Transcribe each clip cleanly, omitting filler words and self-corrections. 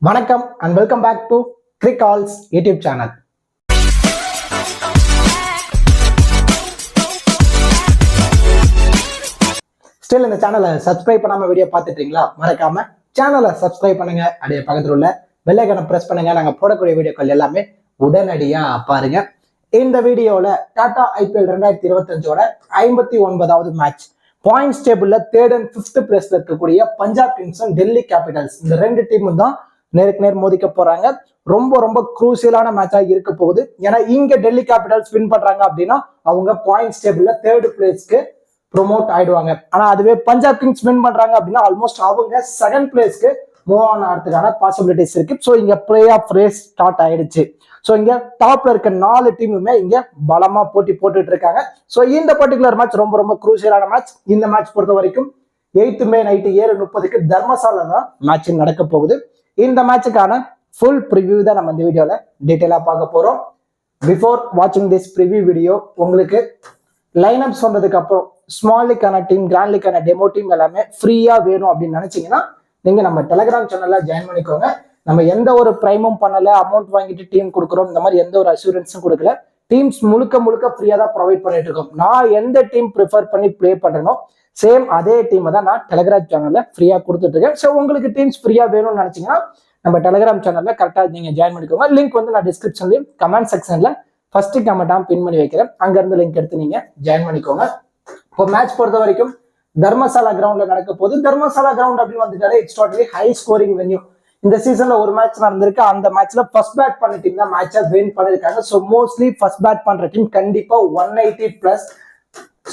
வணக்கம் and welcome back to கிரிக்கால்ஸ் YouTube channel. Still இந்த சேனலை சப்ஸ்கிரைப் பண்ணாம வீடியோ பார்த்துட்டீங்களா? மறக்காம சேனலை சப்ஸ்கிரைப் பண்ணுங்க. அப்படியே பக்கத்தில் உள்ள பெல் ஐகானை பிரஸ் பண்ணுங்க. நாங்க போடக்கூடிய வீடியோக்கள் எல்லாமே உடனடியா பாருங்க. இந்த வீடியோல டாடா ஐபிஎல் 2025ஓட 59வது மேட்ச் பாயிண்ட்ஸ் டேபிள்ல தேர்ட் அண்ட் 5th பிளேஸ்ல இருக்கக்கூடிய பஞ்சாப் கிங்ஸும் டெல்லி கேபிட்டல்ஸ் இந்த ரெண்டு டீமும் தான் நேருக்கு நேர் மோதிக்க போறாங்க. ரொம்ப குரூசியலான மேட்சா இருக்க போகுது. ஏன்னா இங்க டெல்லி கேபிட்டல்ஸ் வின் பண்றாங்க அப்படின்னா அவங்க பாயிண்ட்ஸ் டேபிள்ல தேர்ட் பிளேஸ்க்கு ப்ரொமோட் ஆயிடுவாங்க. ஆனா அதுவே பஞ்சாப் கிங்ஸ் வின் பண்றாங்க அப்படின்னா ஆல்மோஸ்ட் அவங்க செகண்ட் பிளேஸ்க்கு மூவ் ஆன் ஆகிறதுக்கான பாசிபிலிட்டிஸ் இருக்கு. ஸோ இங்க பிளே ஆஃப் ரேஸ் ஸ்டார்ட் ஆயிடுச்சு. ஸோ இங்க டாப்ல இருக்க 4 டீமுமே இங்க பலமா போட்டி போட்டுட்டு இருக்காங்க. ஸோ இந்த பர்டிகுலர் மேட்ச் ரொம்ப குரூசியலான மேட்ச். இந்த மேட்ச் பொறுத்த வரைக்கும் 8th மே நைட்டு 7:30 தர்மசாலா தான் மேட்ச் நடக்க போகுது. இந்த மேட்சுக்கான ஃபுல் ப்ரிவியூ தான் நம்ம இந்த வீடியோல டீட்டெயிலா பார்க்க போறோம். பிஃபோர் வாட்சிங் திஸ் ப்ரிவியூ வீடியோ உங்களுக்கு லைன் அப் சொன்னதுக்கு அப்புறம் ஸ்மால் லீக்கான டீம், கிராண்ட் லீக்கான டெமோ டீம் எல்லாமே ஃப்ரீயா வேணும் அப்படின்னு நினைச்சீங்கன்னா நீங்க நம்ம டெலிகிராம் சேனல்ல ஜாயின் பண்ணிக்கோங்க. நம்ம எந்த ஒரு பிரைமும் பண்ணல, அமௌண்ட் வாங்கிட்டு டீம் கொடுக்குறோம், இந்த மாதிரி எந்த ஒரு அஷூரன்ஸும் கொடுக்கல. டீம்ஸ் முழுக்க ஃப்ரீயா தான் ப்ரொவைட் பண்ணிட்டு இருக்கோம். நான் எந்த டீம் ப்ரிஃபர் பண்ணி பிளே பண்றேனோ சேம் அதே டீமை தான் நான் டெலிகிராம் சேனல்ல ஃப்ரீயா கொடுத்துட்டு இருக்கேன். ஸோ உங்களுக்கு டீம்ஸ் ஃப்ரீயா வேணும்னு நினைச்சீங்கன்னா நம்ம டெலிகிராம் சேனல்ல கரெக்டா நீங்க ஜாயின் பண்ணிக்கோங்க. லிங்க் வந்து நான் டிஸ்கிரிப்ஷன்லயும் கமெண்ட் செக்ஷன்ல ஃபர்ஸ்ட் கமெண்டா பின் பண்ணி வைக்கிறேன். அங்க இருந்து லிங்க் எடுத்து நீங்க ஜாயின் பண்ணிக்கோங்க. இப்போ மேட்ச் பொறுத்த வரைக்கும் தர்மசாலா கிரவுண்ட்ல நடக்க போகுது. தர்மசாலா கிரவுண்ட் அப்படின்னு வந்துட்டாலே it's totally high scoring venue. இந்த சீசன்ல ஒரு மேட்ச் நடந்திருக்கு. அந்த மேட்ச்ல ஃபர்ஸ்ட் பேட் பண்ண டீம் தான் மேட்சை வின் பண்ணிருக்காங்க. ஸோ மோஸ்ட்லி ஃபர்ஸ்ட் பேட் பண்ற டீம் கண்டிப்பா 180+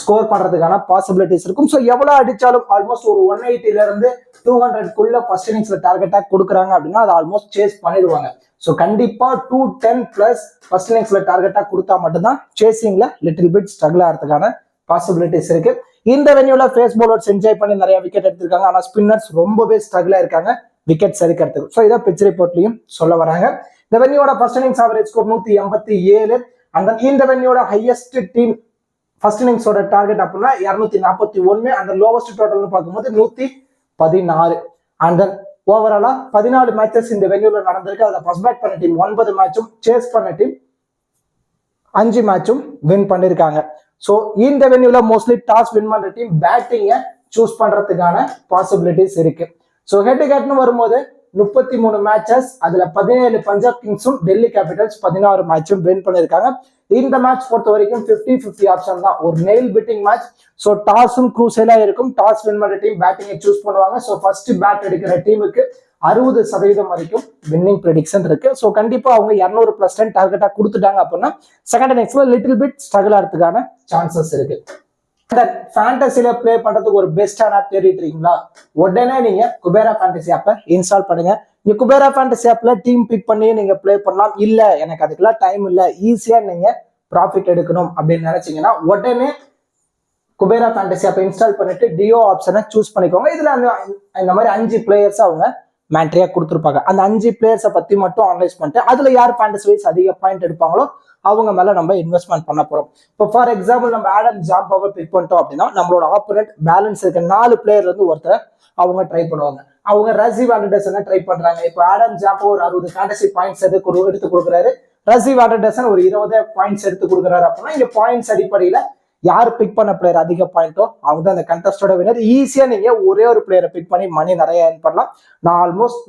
ஸ்கோர் பண்றதுக்கான பாசிபிலிட்டிஸ் இருக்கும். ஸோ எவ்வளவு அடிச்சாலும் ஆல்மோஸ்ட் ஒரு 180ல இருந்து 200க்குள்ள ஃபர்ஸ்ட் இன்னிங்ஸ்ல டார்கெட்டா கொடுக்குறாங்க அப்படின்னா அதை ஆல்மோஸ்ட் சேஸ் பண்ணிடுவாங்க. ஸோ கண்டிப்பா 210+ ஃபர்ஸ்ட் இன்னிங்ஸ்ல டார்கெட்டா கொடுத்தா மட்டும்தான் சேசிங்ல லிட்டில் பிட் ஸ்ட்ரகிள் ஆகிறதுக்கான பாசிபிலிட்டிஸ் இருக்கு. இந்த வென்யூல ஃபேஸ் பவுலர்ஸ் என்ஜாய் பண்ணி நிறைய விக்கெட் எடுத்திருக்காங்க. ஆனா ஸ்பின்னர்ஸ் ரொம்பவே ஸ்ட்ரகிளா இருக்காங்க விக்கெட் சரிக்கிறதுக்கு. ஸோ இதை பிச் ரிப்போர்ட்லயும் சொல்ல வராங்க. இந்த வென்யூட ஃபர்ஸ்ட் இன்னிங்ஸ் ஆவரேஜ் ஸ்கோர் 187. அந்த இந்த வென்யூட ஹையஸ்ட் டீம் ஃபர்ஸ்ட் இன்னிங்ஸோட டார்கெட் அப்படின்னா 241. அந்த லோவஸ்ட் டோட்டல்னு பார்க்கும்போது 116. அண்ட் தென் ஓவராலா 14 மேட்சஸ் இந்த வென்யூல நடந்திருக்கு. அதுல ஃபர்ஸ்ட் பேட் பண்ண டீம் 9 மேட்சும், சேஸ் பண்ண டீம் 5 மேட்சும் வின் பண்ணிருக்காங்க. ஸோ இந்த வென்யூல மோஸ்ட்லி டாஸ் வின் பண்ற டீம் பேட்டிங்கை சூஸ் பண்றதுக்கான பாசிபிலிட்டிஸ் இருக்கு. ஸோ ஹெட் டு ஹெட்னு வரும்போது 33 மேட்சஸ், அதுல 17 பஞ்சாப் கிங்ஸும் டெல்லி கேபிட்டல்ஸ் 16 மேட்சும் வின் பண்ணிருக்காங்க. இந்த மேட்ச் பொறுத்த வரைக்கும் 50-50 ஆப்ஷன் தான், ஒரு நெயில் பிட்டிங் மேட்ச். ஸோ டாஸும் க்ரூசியலா இருக்கும். டாஸ் வின் பண்ற டீம் பேட்டிங்கை சூஸ் பண்ணுவாங்க. ஸோ ஃபர்ஸ்ட் பேட் எடுக்கிற டீமுக்கு 60% வரைக்கும் வின்னிங் ப்ரெடிக்ஷன் இருக்கு. ஸோ கண்டிப்பா அவங்க 200+ டார்கெட்டா கொடுத்துட்டாங்க அப்படின்னா செகண்ட் இன்னிங்ஸ்ல லிட்டில் பிட் ஸ்ட்ரகிள் ஆகிறதுக்கான சான்சஸ் இருக்கு. ஃபேண்டசில பிளே பண்றதுக்கு ஒரு பெஸ்டான ஆப் தேடிட்டு இருக்கீங்களா? உடனே நீங்க குபேரா ஃபேண்டசி ஆப்பை இன்ஸ்டால் பண்ணுங்க. நீங்க குபேரா ஃபேண்டசி ஆப்ல டீம் பிக் பண்ணி நீங்க பிளே பண்ணலாம். இல்ல எனக்கு அதுக்கெல்லாம் டைம் இல்ல, ஈஸியா நீங்க ப்ராஃபிட் எடுக்கணும் அப்படின்னு நினைச்சீங்கன்னா உடனே குபேரா ஃபேண்டசி ஆப்பை இன்ஸ்டால் பண்ணிட்டு டிஓ ஆப்ஷனை சூஸ் பண்ணிக்கோங்க. இதுல இந்த மாதிரி 5 பிளேயர்ஸ் அவங்க மேட்ரியா கொடுத்துருப்பாங்க. அந்த 5 பிளேயர்ஸை பத்தி மட்டும் அனலைஸ் பண்ணிட்டு அதுல யார் ஃபேண்டசி வைஸ் அதிக பாயிண்ட் எடுப்பாங்களோ அவங்க மேல நம்ம இன்வெஸ்ட்மெண்ட் பண்ண போறோம். இப்போ ஃபார் எக்ஸாம்பிள் நம்ம ஆடம் ஜாம்பாவை பிக் பண்ணிட்டோம் அப்படின்னா நம்மளோட ஆப்போனன்ட் பேலன்ஸ் இருக்க 4 பிளேயர்ல இருந்து ஒருத்தர் அவங்க ட்ரை பண்ணுவாங்க. அவங்க ரசீவ் ஆண்டர்சனை ட்ரை பண்றாங்க. இப்போ ஆடம் ஜாம்பா ஒரு 60 ஃபேண்டசி பாயிண்ட்ஸ் எடுத்து கொடுக்குறாரு. ரசீவ் ஆண்டர்சன் ஒரு 20 பாயிண்ட்ஸ் எடுத்து கொடுக்குறாரு அப்படின்னா இங்க பாயிண்ட்ஸ் அடிப்படையில யார் பிக் பண்ண பிளேயர் அதிக பாயிண்டோ அவங்க தான் அந்த கண்டஸ்டோட வினர். ஈஸியா நீங்க ஒரே ஒரு பிளேயரை பிக் பண்ணி மணி நிறைய ஏர்ன் பண்ணலாம். நான் ஆல்மோஸ்ட்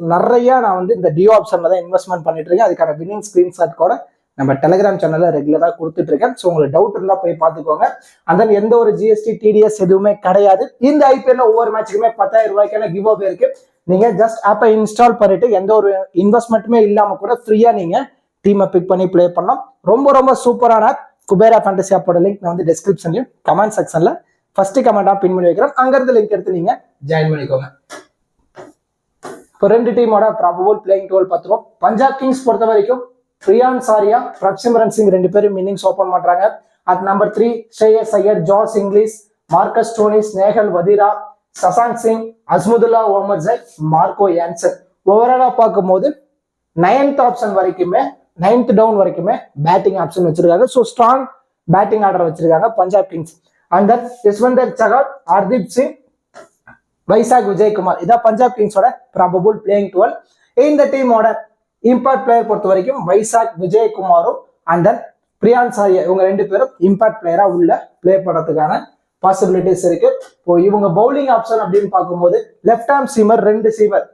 நான் வந்து இந்த டிஓ ஆப்ஷன்ல தான் இன்வெஸ்ட்மெண்ட் பண்ணிட்டு இருக்கேன். அதுக்கான வின்னிங் ஸ்கிரீன்ஷாட் கூட நம்ம டெலிகிராம் சேனல்ல ரெகுலரா கொடுத்துட்டு இருக்கேன். ஸோ உங்களுக்கு டவுட் இருந்தா போய் பார்த்துக்கோங்க. அந்த எந்த ஒரு ஜிஎஸ்டி டிடிஎஸ் எதுவுமே கிடையாது. இந்த ஐபிஎல்ல ஒவ்வொரு மேட்சுக்குமே 10,000 ரூபாய்க்கான கிவ் அவே இருக்கு. நீங்க ஜஸ்ட் ஆப்பை இன்ஸ்டால் பண்ணிட்டு எந்த ஒரு இன்வெஸ்ட்மெண்ட்டுமே இல்லாம கூட ஃப்ரீயா நீங்க டீமை பிக் பண்ணி பிளே பண்ணலாம். ரொம்ப சூப்பரான ஆப் குபேரா ஃபேண்டசி ஆப்போட லிங்க் நான் வந்து டிஸ்கிரிப்ஷன்லயும் கமெண்ட் செக்ஷன்ல ஃபர்ஸ்ட் கமெண்டா பின் பண்ணி வைக்கிறேன். அங்க இருந்து லிங்க் எடுத்து நீங்க ஜாயின் பண்ணிக்கோங்க. இப்போ 2 டீமோட ப்ராபபிள் பிளேயிங் 12 பார்த்துருவோம். பஞ்சாப் கிங்ஸ் பொறுத்த வரைக்கும் பிரியான் சாரியா, பிரப்சிம்ரன் சிங் 2 பேரும் இன்னிங்ஸ் ஓபன் பண்றாங்க. At number 3 Shreyas Iyer, Josh Inglis, Marcus Stoinis, Nehal Wadhera, Shashank Singh, Azmatullah Omarzai, Marco Jansen. ஓவராலா பார்க்கும்போது 9th ஆப்ஷன் வரைக்குமே 9th டவுன் வரைக்குமே பேட்டிங் ஆப்ஷன் வச்சிருக்காங்க. ஸோ ஸ்ட்ராங் பேட்டிங் ஆர்டர் வச்சிருக்காங்க Punjab kings. And then Yuzvendra Chahal, Hardeep Singh, Vyshak Vijaykumar, இதான் பஞ்சாப் கிங்ஸோட ப்ராபபிள் பிளேயிங் 12. இந்த டீமோட இம்பாக்ட் பிளேயர் பொறுத்த வரைக்கும் வைசாக் விஜயகுமாரும் அண்ட் தென் பிரியான்ஸ் ஆரியா இவங்க ரெண்டு பேரும் இம்பாக்ட் பிளேயரா உள்ள பிளே பண்றதுக்கான பாசிபிலிட்டிஸ் இருக்கு. இப்போ இவங்க பவுலிங் ஆப்ஷன் அப்படின்னு பார்க்கும்போது left arm seamer 2 seamer,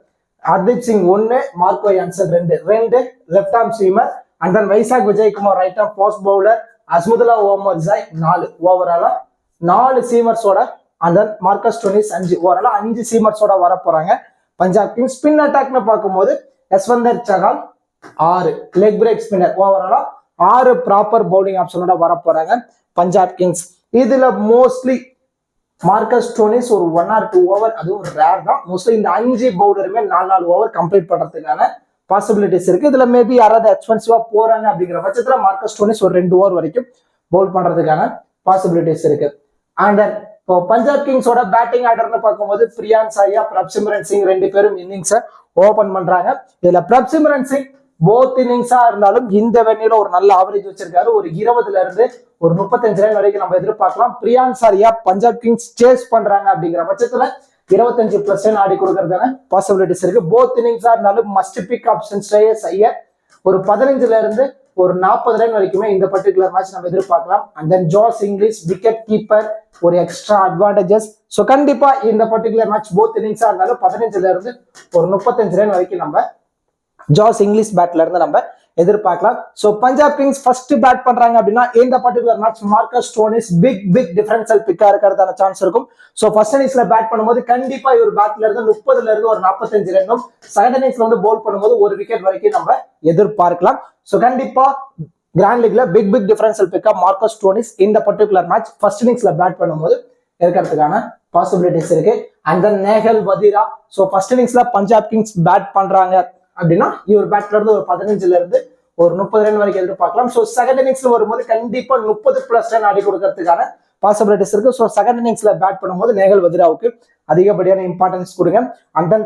Hardeep Singh 1, Marco Jansen 2 left arm seamer, and then Vyshak Vijaykumar right arm fast bowler, Azmatullah Omarzai 4 ஓவராலா 4 சீமர்ஸோட, அண்ட் தென் மார்க்கஸ் ஸ்டோனிஸ் 5 ஓவராலா 5 சீமர்ஸோட வர போறாங்க. பஞ்சாப் கிங்ஸ் ஸ்பின் அட்டாக்னு பார்க்கும்போது Yuzvendra Chahal 6 leg break spinner ஓவராலா 6 ப்ராப்பர் பவுலிங் ஆப்ஷனோட வர போறாங்க பஞ்சாப் கிங்ஸ். இதுல மோஸ்ட்லி மார்க்கஸ் ஸ்டோனிஸ் ஒரு 1 or 2 ஓவர், அதுவும் ரேர் தான். மோஸ்ட்லி இந்த 5 பவுலருமே 4 ஓவர் கம்ப்ளீட் பண்றதுக்கான பாசிபிலிட்டிஸ் இருக்கு. இதுல மேபி யாராவது எக்ஸ்பென்சிவா போறாங்க அப்படிங்கிற பட்சத்துல மார்க்கஸ் ஸ்டோனிஸ் ஒரு 2 ஓவர் வரைக்கும் பவுல் பண்றதுக்கான பாசிபிலிட்டிஸ் இருக்கு. அண்ட் இப்போ பஞ்சாப் கிங்ஸோட பேட்டிங் ஆர்டர்னு பார்க்கும்போது பிரியான்ஸ் ஆரியா, பிரப்சிம்ரன் சிங் 2 பேரும் இன்னிங்ஸை ஓபன் பண்றாங்க. இதுல பிரப்சிம்ரன் சிங் போத் இன்னிங்ஸா இருந்தாலும் இந்த வெண்ணில ஒரு நல்ல ஆவரேஜ் வச்சிருக்காரு. ஒரு 20ல இருந்து ஒரு 35 ரன் வரைக்கும் நம்ம எதிர்பார்க்கலாம். பிரியான்ஸ் ஆரியா பஞ்சாப் கிங்ஸ் சேஸ் பண்றாங்க அப்படிங்கிற பட்சத்துல 25+ ரன் ஆடி கொடுக்கறதான பாசிபிலிட்டிஸ் இருக்கு. போத் இன்னிங்ஸா இருந்தாலும் மஸ்ட் பிக் ஆப்ஷன் ஸ்ரேயஸ் ஐயர் ஒரு 15ல இருந்து ஒரு 40 ரன் வரைக்குமே இந்த பர்டிகுலர் மேட்ச் நம்ம எதிர்பார்க்கலாம். And then Josh Inglis wicket keeper ஒரு எக்ஸ்ட்ரா அட்வான்டேஜஸ். ஸோ கண்டிப்பா இந்த பர்டிகுலர் மேட்ச் போத் இன்னிங்ஸா இருந்தாலும் 15ல இருந்து ஒரு 35 ரன் வரைக்கும் நம்ம ஜாஸ் இங்கிலீஷ் பேட்ல இருந்து நம்ம எதிர்பார்க்கலாம். So Punjab Kings first bat பண்றாங்க அப்படின்னா இந்த particular match Marcus Stoinis pick differential பிக்கா இருக்கிறதான சான்ஸ் இருக்கும். சோ ஃபர்ஸ்ட் இன்னிங்ஸ்ல பேட் பண்ணும்போது கண்டிப்பா இவர் பேட்ல இருந்து 30ல இருந்து ஒரு 45 ரன்னும், செகண்ட் இன்னிங்ஸ்ல வந்து பவுல் பண்ணும்போது 1 விக்கெட் வரைக்கும் நம்ம எதிர்பார்க்கலாம். சோ கண்டிப்பா கிராண்ட் லீக்ல பிக் டிஃபரன்ஷியல் பிக்கா மார்க்கஸ் ஸ்டோனிஸ் இந்த பர்டிகுலர் மேட்ச் ஃபர்ஸ்ட் இன்னிங்ஸ்ல பேட் பண்ணும்போது இருக்கிறதுக்கான பாசிபிலிட்டிஸ் இருக்கு. And then Nehal Wadhera. So first இன்னிங்ஸ்ல பஞ்சாப் கிங்ஸ் பேட் பண்றாங்க அப்படின்னா இவர் பேட்ல இருந்து ஒரு 15ல இருந்து ஒரு 30 ரன் வரைக்கும் எதிர்பார்க்கலாம். ஸோ செகண்ட் இன்னிங்ஸ்ல வரும்போது கண்டிப்பா 30+ ரன் ஆடி கொடுக்கறதுக்கான பாசிபிலிட்டிஸ் இருக்கு. ஸோ செகண்ட் இன்னிங்ஸ்ல பேட் பண்ணும்போது நேகல் வதீராவுக்கு அதிகப்படியான இம்பார்ட்டன்ஸ் கொடுங்க. அண்ட் தென்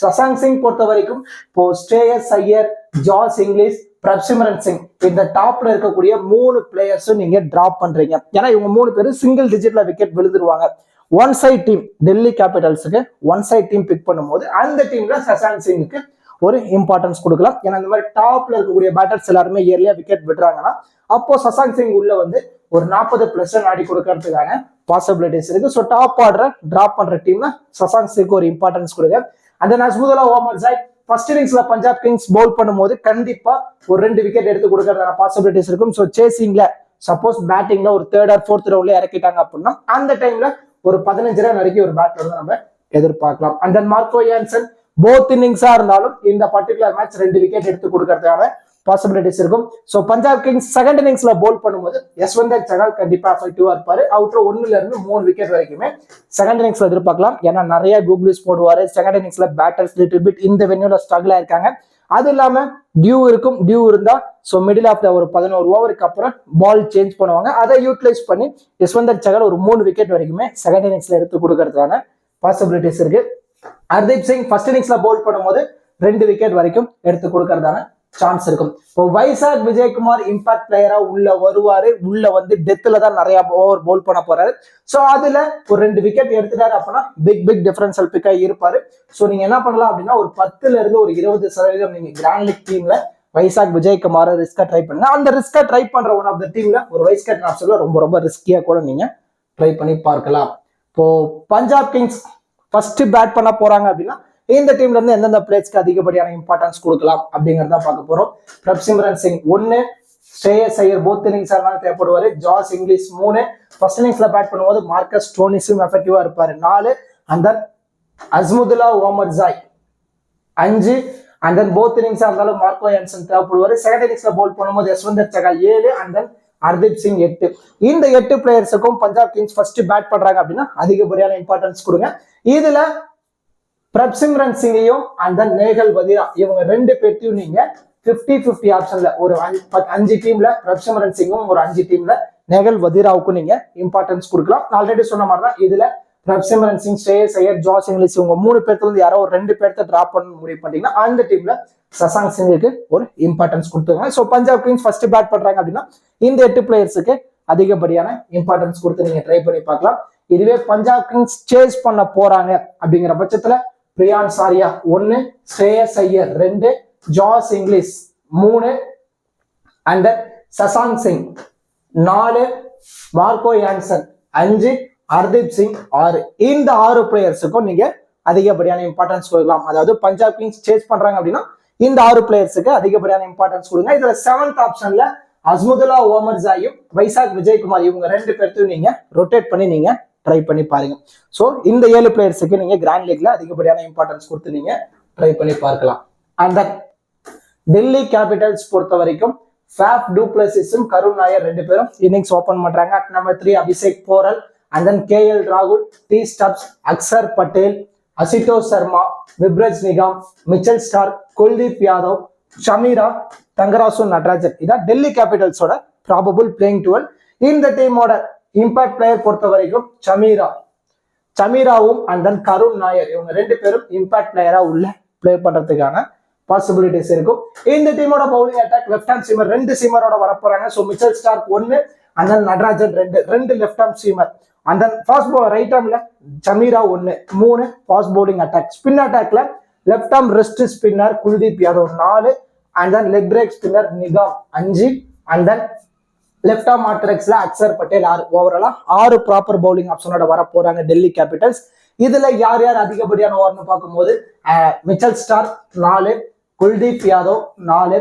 சசாங் சிங் பொறுத்த வரைக்கும் இப்போ ஸ்ரேயஸ் ஐயர், ஜாஸ் இங்கிலீஷ், பிரப்சிம்ரன் சிங் இந்த டாப்ல இருக்கக்கூடிய 3 பிளேயர்ஸும் நீங்க டிராப் பண்றீங்க. ஏன்னா இவங்க 3 பேரும் சிங்கிள் டிஜிட்ல விக்கெட் விழுந்துருவாங்க. ஒன் சைட் டீம் டெல்லி கேபிட்டல்ஸுக்கு ஒன் சைட் டீம் பிக் பண்ணும்போது அந்த டீம்ல சசாங் சிங்குக்கு ஒரு இம்பார்ட்டன்ஸ் கொடுக்கலாம். ஏன்னா இந்த மாதிரி டாப்ல இருக்கக்கூடிய பேட்டர்ஸ் எல்லாருமே இயர்லியா விக்கெட் விடுறாங்கன்னா அப்போ சசாங் சிங் உள்ள வந்து ஒரு 40+ ரன் ஆடி கொடுக்கறதுக்கான பாசிபிலிட்டிஸ் இருக்கு. ஸோ டாப் ஆர்டர் டிராப் பண்ற டீம்ல சசாங் சிங்க்கு ஒரு இம்பார்ட்டன்ஸ் கொடுங்க. அந்த அஸ்முதுல்லா ஓமர் ஜாய் ஃபர்ஸ்ட் இன்னிங்ஸ்ல பஞ்சாப் கிங்ஸ் பவுல் பண்ணும்போது கண்டிப்பா ஒரு 2 விக்கெட் எடுத்து கொடுக்கறதான பாசிபிலிட்டிஸ் இருக்கும். ஸோ சேசிங்ல சப்போஸ் பேட்டிங்ல ஒரு 3rd or 4th ரவுண்ட்ல இறக்கிட்டாங்க அப்படின்னா அந்த டைம்ல ஒரு 15 ரன் வரைக்கும் ஒரு பேட்ல வந்து நம்ம எதிர்பார்க்கலாம். And then Marco Jansen both இன்னிங்ஸா இருந்தாலும் இந்த பர்டிகுலர் மேட்ச் 2 விக்கெட் எடுத்து கொடுக்கறதுக்கான பாசிபிலிட்டிஸ் இருக்கும். ஸோ பஞ்சாப் கிங்ஸ் செகண்ட் இன்னிங்ஸ்ல பவுல் பண்ணும்போது யஸ்வந்தர் சஹால் கண்டிப்பா எஃபெக்டிவா இருப்பாரு. அவுட்ரு 1ல இருந்து 3 விக்கெட் வரைக்குமே செகண்ட் இன்னிங்ஸ்ல எதிர்பார்க்கலாம். ஏன்னா நிறைய கூகுள்ஸ் போடுவாரு. செகண்ட் இன்னிங்ஸ்ல பேட்டர்ஸ் லிட்டில் பிட் இந்த வென்யூல ஸ்ட்ரகிள் ஆயிருக்காங்க. அது இல்லாம டியூ இருந்தா ஸோ மிடில் ஆஃப் த ஒரு 11 ஓவருக்கு அப்புறம் பால் சேஞ்ச் பண்ணுவாங்க. அதை யூட்டிலைஸ் பண்ணி யஸ்வந்தர் சஹால் ஒரு 3 விக்கெட் வரைக்குமே செகண்ட் இன்னிங்ஸ்ல எடுத்து கொடுக்கறதுக்கான பாசிபிலிட்டிஸ் இருக்கு. ஹர்தீப் சிங் ஃபர்ஸ்ட் இன்னிங்ஸ்ல பவுல் பண்ணும்போது 2 விக்கெட் வரைக்கும் எடுத்து கொடுக்கறதான சான்ஸ் இருக்கும். இப்போ வைசாக் விஜயகுமார் இம்பாக்ட் பிளேயரா உள்ள வருவாரு. உள்ள வந்து டெத்ல தான் நிறைய ஓவர் பவுல் பண்ண போறாரு. சோ அதுல ஒரு 2 விக்கெட் எடுத்துட்டாரு அப்படின்னா பிக் டிஃபரன்ஷியல் பிக்கா இருப்பாரு. சோ நீங்க என்ன பண்ணலாம் அப்படின்னா ஒரு 10ல இருந்து ஒரு 20% நீங்க கிராண்ட் லீக் டீம்ல வைசாக் விஜயகுமார் ரிஸ்கா ட்ரை பண்ணுங்க. அந்த ரிஸ்கா ட்ரை பண்ற ஒன் ஆஃப் த டீம்ல ஒரு வைஸ் கேப்டன் ஆப்ஷன்ல ரொம்ப ரிஸ்கியா கூட நீங்க ட்ரை பண்ணி பார்க்கலாம். இப்போ பஞ்சாப் கிங்ஸ் ஃபர்ஸ்ட் பேட் பண்ண போறாங்க அப்படின்னா இந்த டீம்ல இருந்து எந்தெந்த பிளேயர்ஸ்க்கு அதிகப்படியான இம்பார்ட்டன்ஸ் கொடுக்கலாம் அப்படிங்கறத பார்க்க போறோம். பிரப்சிம்ரன் சிங் 1, ஸ்ரேயஸ் ஐயர் போத் இன்னிங்ஸ் ஆனாலும் தேவைப்படுவாரு. ஜாஸ் இங்கிலீஷ் 3, ஃபர்ஸ்ட் இன்னிங்ஸ்ல பேட் பண்ணும்போது மார்க்கஸ் ஸ்டோனிஸும் எஃபெக்டிவா இருப்பாரு 4, and then Azmatullah Omarzai 5, and then both இன்னிங்ஸா இருந்தாலும் மார்க்கோ யான்சன் தேவைப்படுவாரு. செகண்ட் இன்னிங்ஸ்ல பவுல் பண்ணும்போது யஸ்வந்தர் சஹால் 7, அண்ட் தென் ஹர்தீப் சிங் 8. இந்த 8 பிளேயர்ஸுக்கும் பஞ்சாப் கிங்ஸ் ஃபர்ஸ்ட் பேட் பண்றாங்க அப்படின்னா அதிகப்படியான இம்பார்ட்டன்ஸ் கொடுங்க. இதுல பிரப்சிம்ரன் சிங்கையும் அண்ட் தென் நேகல் வதீரா இவங்க 2 பேர்த்தையும் நீங்க 50-50 ஆப்ஷன்ல ஒரு 5 டீம்ல பிரப்சிம்ரன் சிங்கும் ஒரு 5 டீம்ல நேகல் வதீராவுக்கும் நீங்க இம்பார்ட்டன்ஸ் கொடுக்கலாம். ஆல்ரெடி சொன்ன மாதிரி தான் இதுல பிரப்சிம்ரன் சிங், ஸ்ரேயஸ் ஐயர், ஜாஸ் இங்கிலீஷ் இவங்க 3 பேர்த்துல இருந்து யாரோ ஒரு 2 பேர்த்த டிராப் பண்ண முடிவு பண்ணிட்டீங்கன்னா அந்த டீம்ல சசாங் சிங்குக்கு ஒரு இம்பார்ட்டன்ஸ் கொடுத்துருங்க. So Punjab Kings first bat பண்றாங்க அப்படின்னா இந்த 8 பிளேயர்ஸுக்கு அதிகப்படியான இம்பார்ட்டன்ஸ் கொடுத்து நீங்க ட்ரை பண்ணி பார்க்கலாம். இதுவே பஞ்சாப் கிங்ஸ் சேஸ் பண்ண போறாங்க அப்படிங்கிற பட்சத்துல பிரியான்ஸ் ஆர்யா 1, ஸ்ரேயஸ் ஐயர் 2, ஜாஸ் Inglis 3, and then Shashank Singh 4, Marco Jansen 5, Hardeep Singh 6. இந்த 6 பிளேயர்ஸுக்கும் நீங்க அதிகப்படியான இம்பார்ட்டன்ஸ் கொடுக்கலாம். அதாவது பஞ்சாப் கிங்ஸ் சேஸ் பண்றாங்க அப்படின்னா இந்த 6 பிளேயர்ஸுக்கு அதிகப்படியான இம்பார்ட்டன்ஸ் கொடுங்க. இதுல 7th ஆப்ஷன்ல அஸ்முதுல்லா ஓமர் ஜாயும் வைசாக் விஜயகுமார் இவங்க 2 பேர்த்தையும் நீங்க ரொட்டேட் பண்ணி நீங்க ட்ரை பண்ணி பாருங்க. ஸோ இந்த 7 பிளேயர்ஸுக்கு நீங்க கிராண்ட் லீக்ல அதிகப்படியான இம்பார்ட்டன்ஸ் கொடுத்து நீங்க ட்ரை பண்ணி பார்க்கலாம். அந்த டெல்லி கேபிட்டல்ஸ் பொறுத்த வரைக்கும் ஃபேஃப் டு பிளஸிஸும் கருண் நாயர் 2 பேரும் இன்னிங்ஸ் ஓபன் பண்றாங்க. At number 3 Abhishek Porel, and then KL ராகுல், T Stubbs, Axar Patel, Ashutosh Sharma, Vipraj Nigam, Mitchell Starc, Kuldeep Yadav, Chameera, Thangarasu Natarajan. இதான் டெல்லி கேபிட்டல்ஸோட ப்ராபபிள் பிளேயிங் 12. இந்த டீமோட இம்பாக்ட் பிளேயர் பொறுத்த வரைக்கும் சமீராவும் அண்ட் தென் கருண் நாயர் இவங்க 2 பேரும் இம்பாக்ட் பிளேயரா உள்ள பிளே பண்றதுக்கான பாசிபிலிட்டிஸ் இருக்கும். இந்த டீமோட bowling attack left hand seamer 2 சீமரோட வரப்போறாங்க. So Mitchell Starc 1, and then Natarajan 2 left hand seamer. And then fast right ஹேண்ட்ல Chameera 1, 3 fast bowling attack. Spin அட்டாக்ல left arm wrist spinner Kuldeep Yadav 4, and then leg break spinner Nigam 5, and then left arm ஆர்த்தடாக்ஸ்ல அக்சர் பட்டேல் 6. ஓவராலா 6 proper bowling ஆப்ஷனோட வர போறாங்க Delhi Capitals. இதுல யார் யார் அதிகப்படியான ஓவர்னு பார்க்கும்போது Mitchell Starc 4, Kuldeep Yadav 4,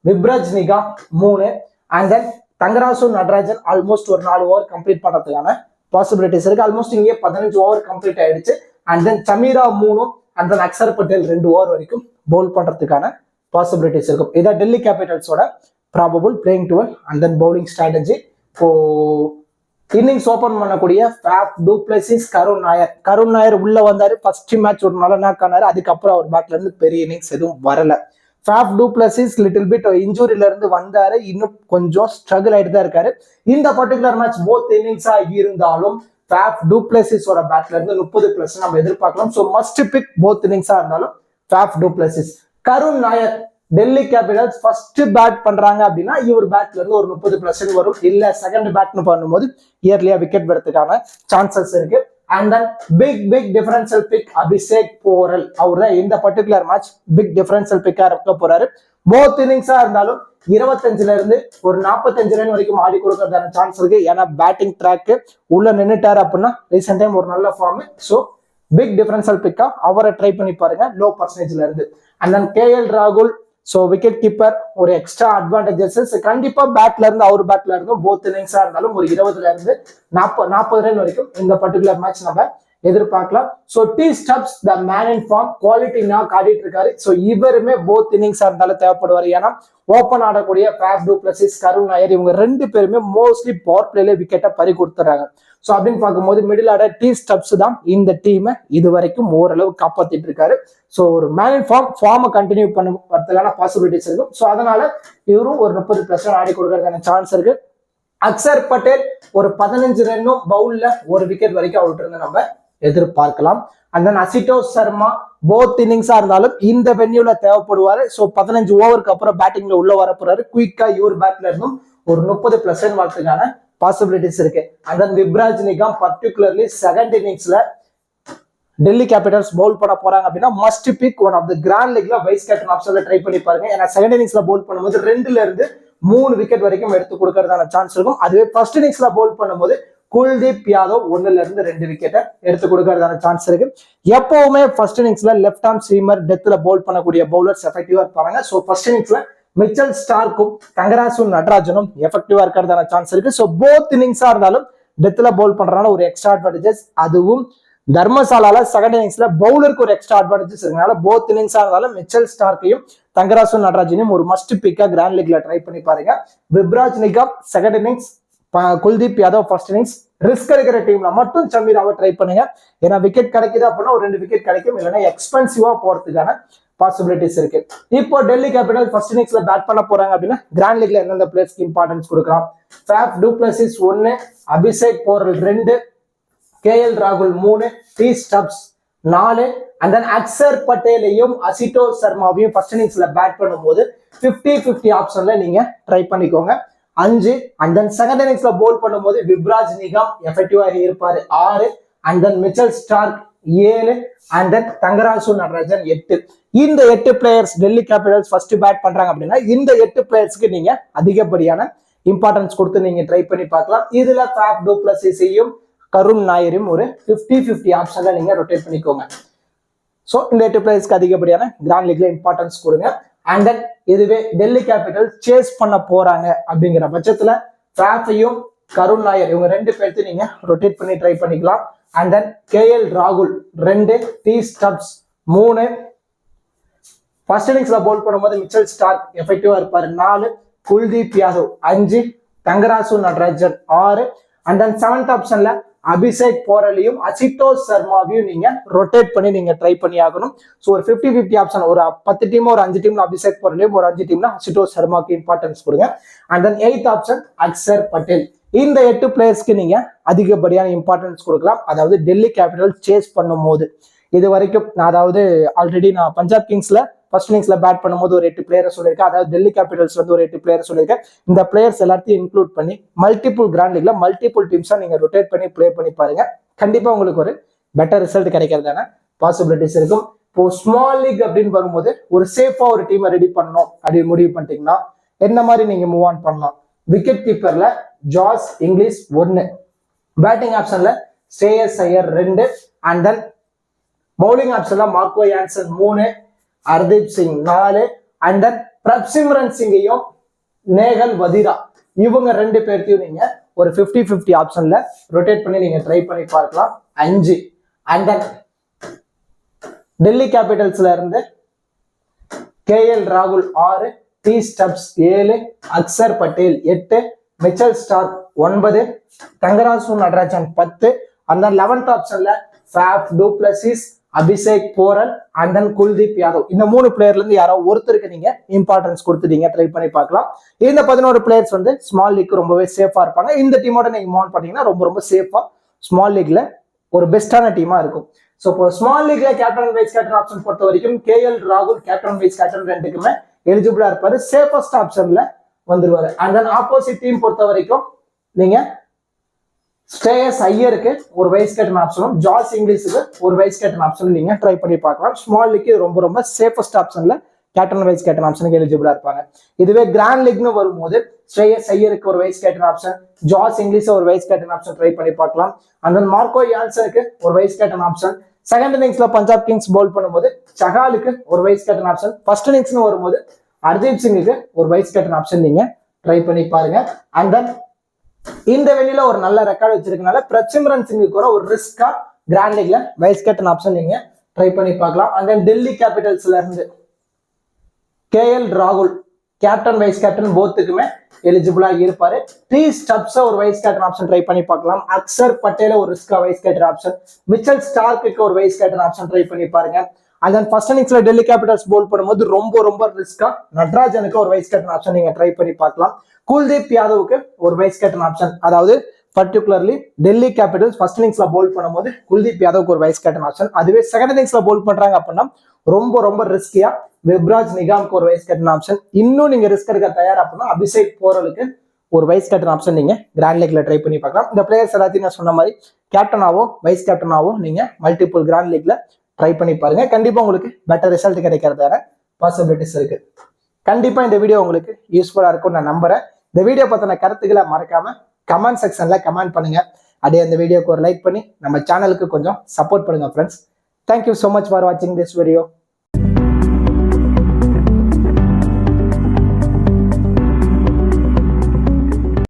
Vipraj Nigam 3, and then Thangarasu Natarajan almost ஒரு 4 ஓவர் கம்ப்ளீட் பண்றதுக்கான பாசிபிலிட்டிஸ் இருக்கு. ஆல்மோஸ்ட் இங்கே 15 ஓவர் கம்ப்ளீட் ஆயிடுச்சு. And then Chameera 3, and then Axar Patel 2 over வரைக்கும் பவுல் பண்றதுக்கான பாசிபிலிட்டிஸ் இருக்கும். இதான் டெல்லி கேபிட்டல்ஸோட probable playing 12 and then bowling strategy. இப்போ இன்னிங்ஸ் ஓபன் பண்ணக்கூடிய Faf du Plessis Karun Nair உள்ள வந்தாரு. ஃபர்ஸ்ட் மேட்ச் ஒரு நல்ல நாக் ஆனாரு. அதுக்கப்புறம் அவர் பேட்ல இருந்து பெரிய இன்னிங்ஸ் எதுவும் வரல. Faf du Plessis little bit இன்ஜூரியில இருந்து வந்தாரு. இன்னும் கொஞ்சம் ஸ்ட்ரகிள் ஆயிட்டு தான் இருக்காரு. இந்த பர்டிகுலர் மேட்ச் போத் இன்னிங்ஸா இருந்தாலும் ஃபேஃப் டு பிளஸிஸோட பேட்ல இருந்து 30+ நம்ம எதிர்பார்க்கலாம். ஸோ மஸ்ட் பிக் போத் இன்னிங்ஸா இருந்தாலும் Faf du Plessis. Karun Nair Delhi Capitals first bat பண்றாங்க அப்படின்னா இவர் பேட்ல இருந்து ஒரு 30% வரும். இல்ல செகண்ட் பேட்னு பண்ணும்போது இயர்லியா விக்கெட் வரதுக்கான சான்சஸ் இருக்கு. And then pick differential pick Abhishek Porel. அவர் தான் இந்த பர்டிகுலர் மேட்ச் பிக் டிஃபரன்ஷியல் பிக்கா இருக்க போறாரு. போத் இன்னிங்ஸா இருந்தாலும் 25ல இருந்து ஒரு 45 ரன் வரைக்கும் ஆடி கொடுக்கறதான சான்ஸ் இருக்கு. ஏன்னா பேட்டிங் ட்ராக் உள்ள நின்னுட்டாரு அப்படின்னா ரீசெண்ட் டைம் ஒரு நல்ல ஃபார்ம். ஸோ பிக் டிஃபரன்ஷியல் பிக்கா அவரை ட்ரை பண்ணி பாருங்க லோ பர்சன்டேஜ்ல இருந்து. அண்ட் தென் KL ராகுல், ஸோ விக்கெட் கீப்பர் ஒரு எக்ஸ்ட்ரா அட்வான்டேஜஸ் கண்டிப்பா பேட்ல இருந்து அவர் பேட்ல இருந்தும் போத் இன்னிங்ஸா இருந்தாலும் ஒரு 20ல இருந்து 40 ரன் வரைக்கும் இந்த பர்டிகுலர் மேட்ச் நம்ம எதிர்பார்க்கலாம். So T Stubbs the man in form குவாலிட்டினா காட்டிட்டு இருக்காரு. ஸோ இவருமே போத் இன்னிங்ஸா இருந்தாலும் தேவைப்படுவார். ஏன்னா ஓப்பன் ஆடக்கூடிய Faf du Plessis Karun Nair இவங்க 2 பேருமே மோஸ்ட்லி பவர் பிளேல விக்கெட்டை பறி கொடுத்துறாங்க. ஸோ அப்படின்னு பார்க்கும்போது மிடில் ஆர்டர் டி ஸ்டப்ஸ் தான் இந்த டீமை இது வரைக்கும் ஓரளவு காப்பாத்திட்டு இருக்காரு. ஸோ ஒரு மேன் இன் ஃபார்மை கண்டினியூ பண்ணுறதுக்கான பாசிபிலிட்டிஸ் இருக்கும். ஸோ அதனால இவரும் ஒரு 30% ஆடி கொடுக்கறதுக்கான சான்ஸ் இருக்கு. அக்சர் பட்டேல் ஒரு 15 ரன்னும் பவுல்ல ஒரு விக்கெட் வரைக்கும் அவுட் இருந்து நம்ம எதிர்பார்க்கலாம். And then Ashutosh Sharma both இன்னிங்ஸா இருந்தாலும் இந்த வென்யூல தேவைப்படுவாரு. ஸோ 15 ஓவருக்கு அப்புறம் பேட்டிங்ல உள்ள வர போறாரு. குயிக்கா இவர் பேட்ல இருந்தும் ஒரு 30% வரதுக்கான பாசிபிலிட்டிஸ் இருக்கு. And then Vipraj Nigam particularly second இன்னிங்ஸ்ல டெல்லி கேபிட்டல்ஸ் பவுல் பண்ண போறாங்க அப்படின்னா must pick one of the grand லீக்ல வைஸ் கேப்டன் ஆப்ஷன்ல ட்ரை பண்ணி பாருங்க. ஏன்னா செகண்ட் இன்னிங்ஸ்ல பவுல் பண்ணும்போது 2ல இருந்து 3 விக்கெட் வரைக்கும் எடுத்து கொடுக்கறதான சான்ஸ் இருக்கும். அதுவே ஃபர்ஸ்ட் இன்னிங்ஸ்ல பவுல் பண்ணும்போது குல்தீப் யாதவ் 1ல இருந்து 2 விக்கெட்டை எடுத்து கொடுக்கறதான சான்ஸ் இருக்கு. எப்பவுமே ஃபர்ஸ்ட் இன்னிங்ஸ்ல லெஃப்ட் ஆர்ம் சீமர் டெத்ல பவுல் பண்ணக்கூடிய பவுலர்ஸ் எஃபெக்டிவா இருப்பாங்க. ஸோ ஃபர்ஸ்ட் இன்னிங்ஸ்ல மிச்சல் ஸ்டார்க்கும் தங்கராசு நடராஜனும் எஃபெக்டிவா இருக்கிறதான சான்ஸ் இருக்கு. ஸோ போத் இன்னிங்ஸா இருந்தாலும் டெத்ல பவுல் பண்றதுனால ஒரு எக்ஸ்ட்ரா அட்வான்டேஜஸ். அதுவும் தர்மசாலால செகண்ட் இன்னிங்ஸ்ல பவுலருக்கு ஒரு எக்ஸ்ட்ரா அட்வான்டேஜஸ் இருக்கனால போத் இன்னிங்ஸா இருந்தாலும் மிச்சல் ஸ்டார்க்கையும் தங்கராசு நடராஜனையும் ஒரு மஸ்ட் பிக்கா கிராண்ட் லீக்ல ட்ரை பண்ணி பாருங்க. Vipraj Nigam second innings, Kuldeep Yadav first innings. Risk எடுக்கிற டீம்ல மட்டும் சமீராவை ட்ரை பண்ணுங்க. ஏன்னா விக்கெட் கிடைக்குது அப்படின்னா ஒரு 2 விக்கெட் கிடைக்கும். இல்லைன்னா எக்ஸ்பென்சிவா போறதுக்கான பாசிபிலிட்டிஸ் இருக்கு. இப்போ டெல்லி கேபிட்டல் ஃபர்ஸ்ட் இன்னிங்ஸ்ல பேட் பண்ண போறாங்க அப்படின்னா கிராண்ட் லீக்ல எந்தெந்த பிளேயர்ஸ்க்கு இம்பார்ட்டன்ஸ் கொடுக்கலாம்? Faf du Plessis 1, Abhishek Porel 2, KL ராகுல் 3, T Stubbs 4, and then Axar பட்டேலையும் அசிதோஷ் சர்மாவையும் ஃபர்ஸ்ட் இன்னிங்ஸ்ல பேட் பண்ணும்போது 50-50 ஆப்ஷன்ல நீங்க ட்ரை பண்ணிக்கோங்க. 5, அண்ட் தென் செகண்ட் இன்னிங்ஸ்ல பவுல் பண்ணும்போது விப்ராஜ் நிகாம் எஃபெக்டிவா இருப்பாரு 6, and then Mitchell Starc 7 and then Thangarasu Natarajan 8. இந்த 8 players Delhi Capitals first bat பண்றாங்க அப்படின்னா இந்த 8 பிளேயர்ஸ்க்கு நீங்க அதிகப்படியான இம்பார்ட்டன்ஸ் கொடுத்து நீங்க ட்ரை பண்ணி பார்க்கலாம். இதுல ஃபேப் டு பிளஸையும் கருண் நாயரும் ஒரு 50-50 ஆப்ஷன்ல நீங்க ரொட்டேட் பண்ணிக்கோங்க. ஸோ இந்த 8 பிளேயர்ஸ்க்கு அதிகப்படியான கிராண்ட் லீக்ல இம்பார்ட்டன்ஸ் கொடுங்க. அண்ட் தென் இதுவே டெல்லி கேபிட்டல் சேஸ் பண்ண போறாங்க அப்படிங்கிற பட்சத்துல ஃபேஃபையும் கருண் நாயர் இவங்க 2 பேர்த்து நீங்க ரொட்டேட் பண்ணி ட்ரை பண்ணிக்கலாம். அண்ட் தென் கேஎல் ராகுல் 2, டி ஸ்டப்ஸ் 3. ஃபர்ஸ்ட் இன்னிங்ஸ்ல பவுல் பண்ணும்போது மிச்சல் ஸ்டார்க் எஃபெக்டிவா இருப்பாரு 4, Kuldeep Yadav 5, Thangarasu Natarajan 6. And then 7th ஆப்ஷன்ல அபிஷேக் போரலியும் அசிட்டோஷ் சர்மாவையும் நீங்க ரொட்டேட் பண்ணி நீங்க ட்ரை பண்ணி ஆகணும். ஸோ ஒரு 50-50 ஆப்ஷன், ஒரு 10 டீம் ஒரு 5 டீம்ல அபிஷேக் போரலியும் ஒரு 5 டீம்ல அசிட்டோஷ் சர்மாவுக்கு இம்பார்ட்டன்ஸ் கொடுங்க. And then 8th option Axar Patel. இந்த 8 பிளேயர்ஸ்க்கு நீங்க அதிகப்படியான இம்பார்ட்டன்ஸ் கொடுக்கலாம். அதாவது டெல்லி கேபிட்டல் சேஸ் பண்ணும் போது இது வரைக்கும் அதாவது ஆல்ரெடி நான் பஞ்சாப் கிங்ஸ்ல ஃபர்ஸ்ட் இன்னிங்ஸ்ல பேட் பண்ணும்போது ஒரு 8 பிளேயரை சொல்லியிருக்கேன். அதாவது டெல்லி கேபிட்டல்ஸ்ல வந்து ஒரு 8 பிளேயர் சொல்லியிருக்கேன். இந்த பிளேயர்ஸ் எல்லாத்தையும் இன்க்ளூட் பண்ணி மல்டிபிள் கிராண்ட் லீக்ல மல்டிபிள் டீம்ஸா நீங்க ரொட்டேட் பண்ணி ப்ளே பண்ணி பாருங்க. கண்டிப்பா உங்களுக்கு ஒரு பெட்டர் ரிசல்ட் கிடைக்கிறதான பாசிபிலிட்டிஸ் இருக்கும். இப்போ ஸ்மால் லீக் அப்படின்னு வரும்போது ஒரு சேஃபா ஒரு டீமை ரெடி பண்ணணும் அப்படின்னு முடிவு பண்ணிட்டீங்கன்னா என்ன மாதிரி நீங்க மூவ் ஆன் பண்ணலாம். விக்கெட் கீப்பர்ல ஜாஸ் இங்கிலீஷ் 1, பேட்டிங் ஆப்ஷன்ல Shreyas Iyer 2, and then bowling ஆப்ஷன்ல Marco Jansen 3, Hardeep Singh 4, and then Prabhsimran சிங்கையும் நேகல் வதிரா இவங்க 2 பேர்த்தையும் நீங்க ஒரு 50-50 ஆப்ஷன்ல ரொட்டேட் பண்ணி நீங்க ட்ரை பண்ணி பார்க்கலாம் 5. அண்ட் தென் டெல்லி கேபிட்டல்ஸ்ல இருந்து கேஎல் ராகுல் 6, T Stubbs 7, Axar Patel 8, Mitchell Starc 9, Thangarasu Natarajan 10. அந்த 11th ஆப்ஷன்ல Faf du Plessis, Abhishek Porel and then Kuldeep Yadav. இந்த 3 பிளேயர்ல இருந்து யாரோ ஒருத்தருக்கு நீங்க இம்பார்ட்டன்ஸ் கொடுத்துட்டீங்க ட்ரை பண்ணி பார்க்கலாம். இந்த 11 பிளேயர்ஸ் வந்து ஸ்மால் லீக் ரொம்பவே சேஃபா இருப்பாங்க. இந்த டீமோட நீங்க மூவ் பண்ணீங்கன்னா ரொம்ப ரொம்ப சேஃபா ஸ்மால் லீக்ல ஒரு பெஸ்டான டீமா இருக்கும். ஸோ இப்போ ஸ்மால் லீக்ல கேப்டன் வைஸ் கேப்டன் ஆப்ஷன் பொறுத்த வரைக்கும் கேஎல் ராகுல் கேப்டன் வைஸ் கேப்டன் 2க்குமே எலிஜிபிளா இருப்பாரு. சேஃபஸ்ட் ஆப்ஷன்ல வந்துருவாரு. அண்ட் தென் ஆப்போசிட் டீம் பொறுத்த வரைக்கும் நீங்க ஸ்ரேயஸ் ஐயருக்கு ஒரு வைஸ் கேப்டன் ஆப்ஷனும் ஜாஸ் இங்கிலீஷுக்கு ஒரு வைஸ் கேப்டன் ஆப்ஷனும் நீங்க ட்ரை பண்ணி பார்க்கலாம். ஸ்மால் லீக் ரொம்ப ரொம்ப சேஃபஸ்ட் ஆப்ஷன்ல கேப்டன் வைஸ் கேப்டன் ஆப்ஷனுக்கு எலிஜிபிளா இருப்பாங்க. இதுவே கிராண்ட் லீக்னு வரும்போது ஸ்ரேயஸ் ஐயருக்கு ஒரு vice captain option, Jos Inglis ஒரு வைஸ் கேப்டன் ஆப்ஷன் ட்ரை பண்ணி பார்க்கலாம். அண்ட் தென் மார்க்கோ யான்சனுக்கு ஒரு வைஸ் கேப்டன் ஆப்ஷன். செகண்ட் இன்னிங்ஸ்ல பஞ்சாப் கிங்ஸ் பவுல் பண்ணும்போது சஹாலுக்கு ஒரு வைஸ் கேப்டன் ஆப்ஷன். ஃபர்ஸ்ட் இன்னிங்ஸ்னு வரும்போது ஹர்தீப் சிங்குக்கு ஒரு வைஸ் கேப்டன் ஆப்ஷன் நீங்க ட்ரை பண்ணி பாருங்க. அண்ட் தென் இந்த வெளியில ஒரு நல்ல ரெக்கார்டு வச்சிருக்கனால பிரப்சிம்ரன் சிங்கு கூட ஒரு ரிஸ்கா கிராண்ட் லீக்ல வைஸ் கேப்டன் ஆப்ஷன் நீங்க ட்ரை பண்ணி பார்க்கலாம். அண்ட் தென் டெல்லி கேபிட்டல்ஸ்ல இருந்து கேஎல் ராகுல் கேப்டன் வைஸ் கேப்டன் போத்துக்குமே எலிஜிபிளா இருப்பாரு. டி ஸ்டப்ஸ் ஒரு வைஸ் கேப்டன் ஆப்ஷன் ட்ரை பண்ணி பார்க்கலாம். அக்சர் பட்டேல ஒரு ரிஸ்கா வைஸ் கேப்டன் ஆப்ஷன், மிச்சல் ஸ்டார்க்கு ஒரு வைஸ் கேப்டன் ஆப்ஷன் ட்ரை பண்ணி பாருங்க. அண்ட் தென் ஃபர்ஸ்ட் இன்னிங்ஸ்ல டெல்லி கேபிட்டல்ஸ் பவுல் பண்ணும்போது ரொம்ப ரொம்ப ரிஸ்கா நடராஜனுக்கு ஒரு வைஸ் கேப்டன் ஆப்ஷன் நீங்க ட்ரை பண்ணி பார்க்கலாம். குல்தீப் யாதவுக்கு ஒரு வைஸ் கேப்டன் ஆப்ஷன், அதாவது பர்டிகுலர்லி டெல்லி கேபிட்டல்ஸ் ஃபர்ஸ்ட் இன்னிங்ஸ்ல பவுல் பண்ணும்போது குல்தீப் யாதவுக்கு ஒரு வைஸ் கேப்டன் ஆப்ஷன். அதுவே செகண்ட் இன்னிங்ஸ்ல பவுல் பண்றாங்க அப்படின்னா ரொம்ப ரொம்ப ரிஸ்கியா விப்ராஜ் நிகாம்க்கு ஒரு வைஸ் கேப்டன் ஆப்ஷன். இன்னும் நீங்க ரிஸ்க் எடுக்க தயார் அப்படின்னா அபிஷேக் போரலுக்கு ஒரு வைஸ் கேப்டன் ஆப்ஷன் நீங்க கிராண்ட் லீக்ல ட்ரை பண்ணி பார்க்கலாம். இந்த பிளேயர்ஸ் எல்லாத்தையும் நான் சொன்ன மாதிரி கேப்டனாவோ வைஸ் கேப்டனாவோ நீங்க மல்டிபிள் கிராண்ட் லீக்ல ட்ரை பண்ணி பாருங்க. கண்டிப்பா உங்களுக்கு பெட்டர் ரிசல்ட் கிடைக்கிறதான பாசிபிலிட்டிஸ் இருக்கு. கண்டிப்பா இந்த வீடியோ உங்களுக்கு யூஸ்ஃபுல்லா இருக்கும் நான் நம்புறேன். இந்த வீடியோ பத்தின கருத்துக்களை மறக்காம கமெண்ட் செக்ஷன்ல கமெண்ட் பண்ணுங்க. அப்படியே இந்த வீடியோக்கு ஒரு லைக் பண்ணி நம்ம சேனலுக்கு கொஞ்சம் சப்போர்ட் பண்ணுங்க friends. Thank you so much for watching this video.